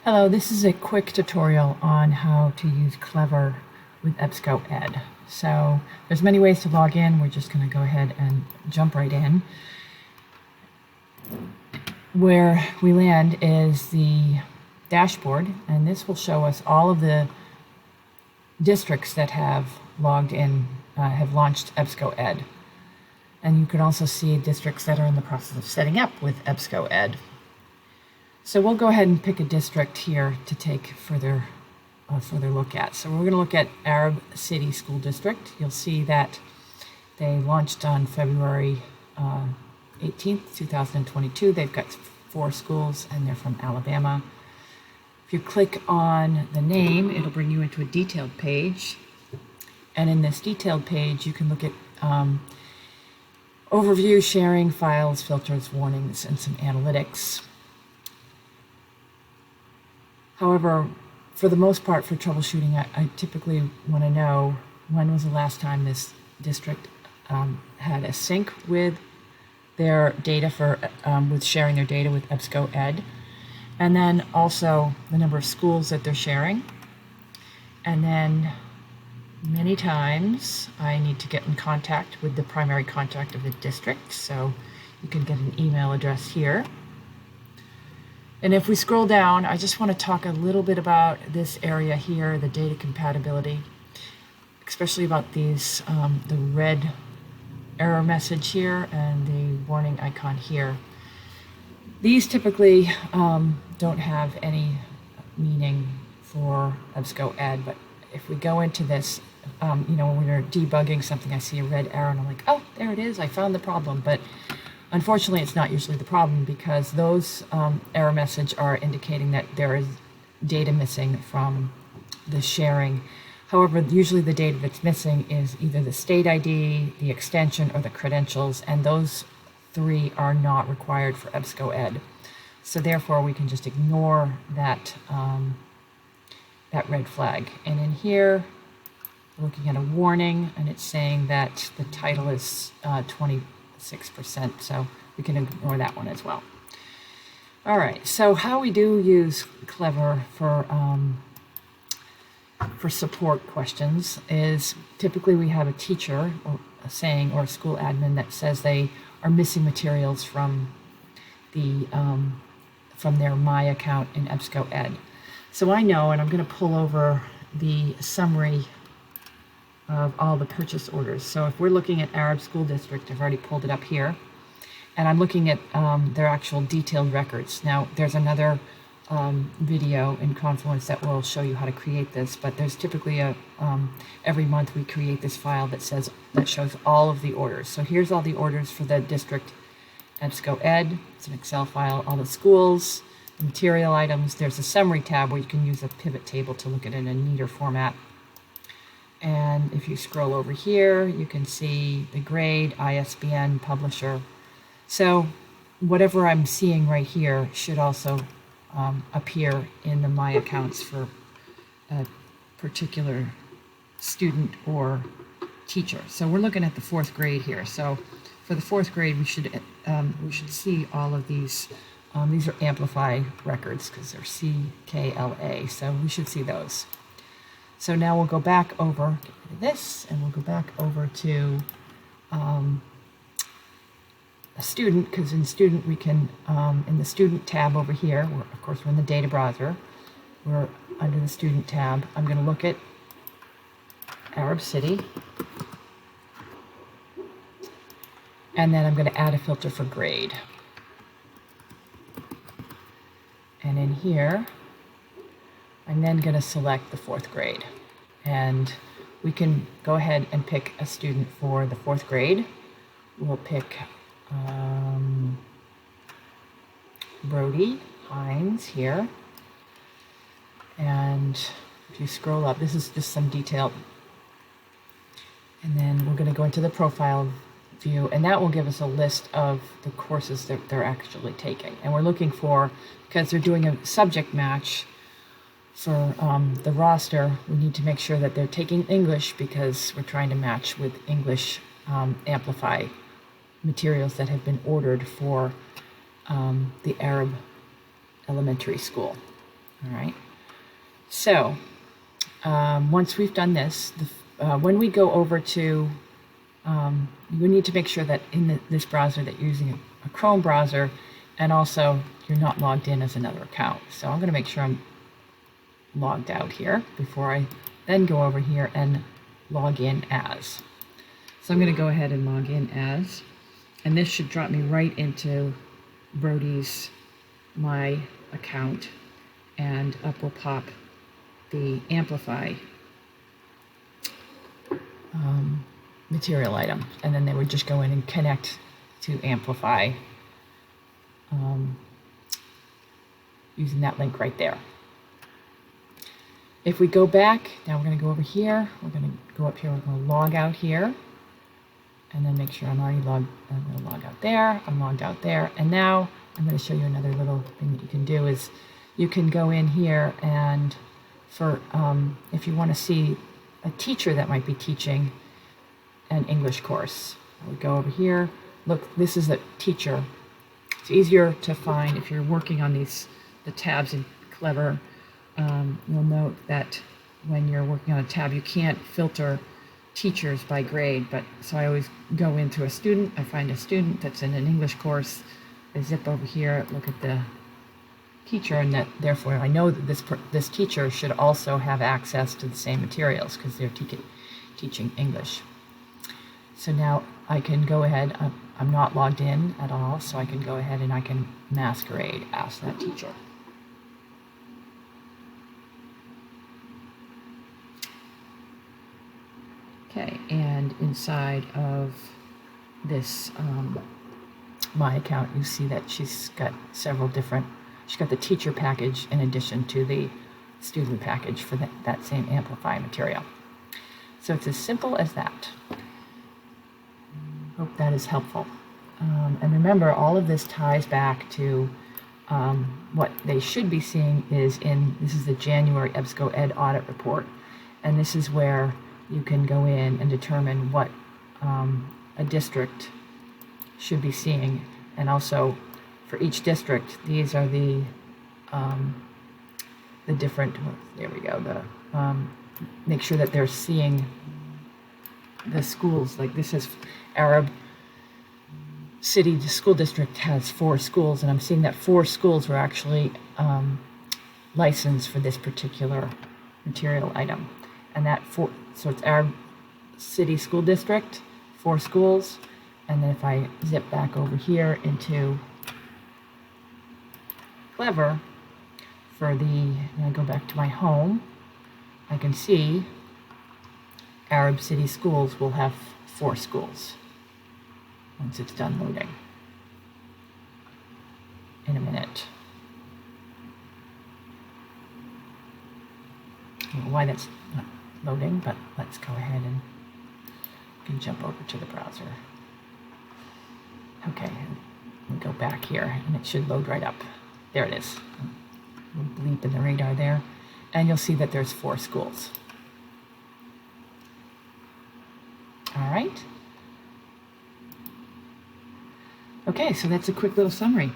Hello, this is a quick tutorial on how to use Clever with EBSCOED. So there's many ways to log in. We're just going to go ahead and jump right in. Where we land is the dashboard, and this will show us all of the districts that have logged in, have launched EBSCOED. And you can also see districts that are in the process of setting up with EBSCOED. So we'll go ahead and pick a district here to take further look at. So we're going to look at Arab City School District. You'll see that they launched on February 18th, 2022. They've got 4 schools and they're from Alabama. If you click on the name, it'll bring you into a detailed page. And in this detailed page, you can look at overview, sharing, files, filters, warnings, and some analytics. However, for the most part, for troubleshooting, I typically want to know when was the last time this district had a sync with their data with sharing their data with EBSCOED, and then also the number of schools that they're sharing. And then many times I need to get in contact with the primary contact of the district, so you can get an email address here. And if we scroll down, I just want to talk a little bit about this area here, the data compatibility, especially about these, the red error message here and the warning icon here. These typically don't have any meaning for EBSCOED, but if we go into this, when we're debugging something, I see a red arrow and I'm like, oh, there it is, I found the problem. But unfortunately, it's not usually the problem because those error message are indicating that there is data missing from the sharing. However, usually the data that's missing is either the state ID, the extension, or the credentials, and those 3 are not required for EBSCOED. So therefore, we can just ignore that, that red flag. And in here, we're looking at a warning, and it's saying that the title is 26%, so we can ignore that one as well. All right, so how we do use Clever for support questions is typically we have a teacher or a school admin that says they are missing materials from their My account in EBSCOED. So I know, and I'm going to pull over the summary of all the purchase orders. So if we're looking at Arab School District, I've already pulled it up here, and I'm looking at their actual detailed records. Now, there's another video in Confluence that will show you how to create this, but there's typically every month we create this file that shows all of the orders. So here's all the orders for the district EBSCOED. It's an Excel file, all the schools, the material items. There's a summary tab where you can use a pivot table to look at it in a neater format. And if you scroll over here, you can see the grade, ISBN, publisher. So whatever I'm seeing right here should also appear in the My accounts for a particular student or teacher. So we're looking at the 4th grade here. So for the 4th grade, we should see all of these. These are Amplify records because they're CKLA. So we should see those. So now we'll go back over, get rid of this, and we'll go back over to a student, because in student we can, in the student tab over here, of course we're in the data browser, we're under the student tab. I'm going to look at Arab City, and then I'm going to add a filter for grade. And in here, I'm then going to select the 4th grade, and we can go ahead and pick a student for the 4th grade. We'll pick Brody Hines here, and if you scroll up, this is just some detail, and then we're going to go into the profile view, and that will give us a list of the courses that they're actually taking. And we're looking for, because they're doing a subject match for the roster, we need to make sure that they're taking English because we're trying to match with English Amplify materials that have been ordered for the Arab elementary school. All right. So once we've done this, when we go over to, you need to make sure that in this browser that you're using a Chrome browser, and also you're not logged in as another account. So I'm going to make sure I'm logged out here before I then go over here and log in as. So I'm going to go ahead and log in as, and this should drop me right into Brody's My account, and up will pop the Amplify material item, and then they would just go in and connect to Amplify using that link right there. If we go back, now we're going to go over here, we're going to go up here, we're going to log out here, and then make sure I'm already logged. I'm going to log out there, I'm logged out there, and now I'm going to show you another little thing that you can do is you can go in here and for if you want to see a teacher that might be teaching an English course, I would go over here. Look, this is a teacher. It's easier to find if you're working on the tabs in Clever. You'll note that when you're working on a tab, you can't filter teachers by grade, but so I always go into a student, I find a student that's in an English course, I zip over here, look at the teacher, and that therefore I know that this teacher should also have access to the same materials because they're teaching English. So now I can go ahead, I'm not logged in at all, so I can go ahead and I can masquerade as that teacher. Okay, and inside of this My account, you see that she's got several different, she's got the teacher package in addition to the student package for that same Amplify material. So it's as simple as that. Hope that is helpful. And remember, all of this ties back to what they should be seeing is this is the January EBSCO Ed Audit Report. And this is where you can go in and determine what a district should be seeing. And also for each district, these are the different, there we go, make sure that they're seeing the schools. Like this is Arab City School District has 4 schools, and I'm seeing that 4 schools were actually licensed for this particular material item. And that so it's Arab City School District, 4 schools, and then if I zip back over here into Clever, when I go back to my home, I can see Arab City Schools will have 4 schools once it's done loading in a minute. I don't know why that's not loading, but let's go ahead and we can jump over to the browser. Okay, we'll go back here and it should load right up. There it is. A little bleep in the radar there. And you'll see that there's 4 schools. All right. Okay, so that's a quick little summary.